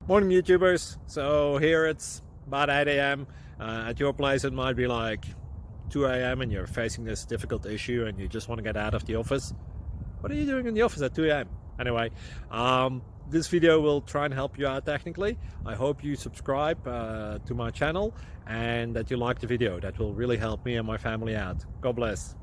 Morning YouTubers. So here it's about 8 a.m. At your place it might be like 2 a.m. and you're facing this difficult issue and you just want to get out of the office. What are you doing in the office at 2 a.m.? Anyway, this video will try and help you out technically. I hope you subscribe to my channel and that you like the video. That will really help me and my family out. God bless.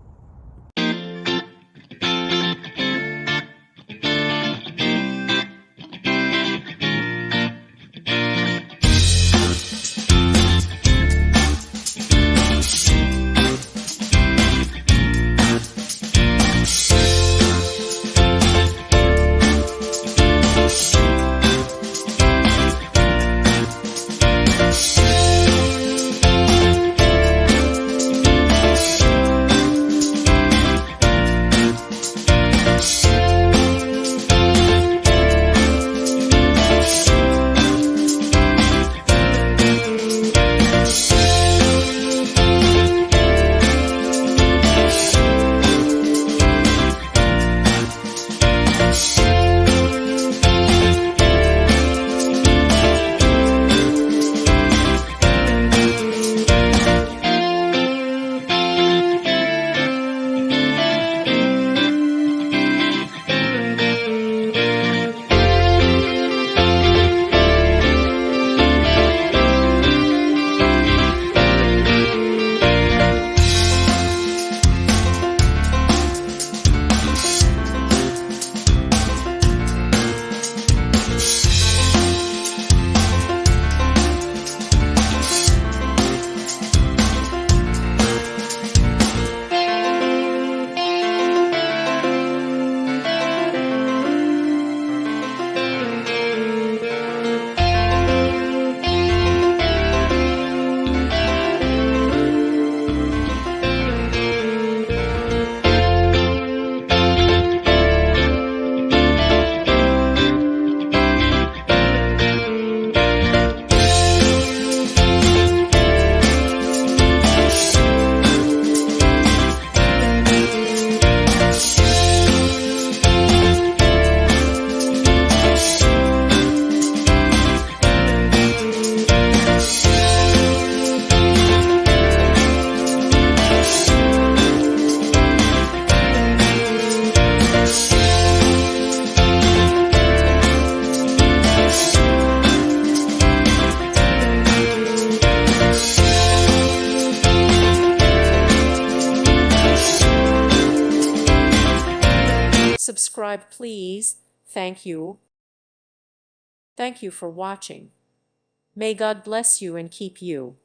Subscribe, please. Thank you. Thank you for watching. May God bless you and keep you.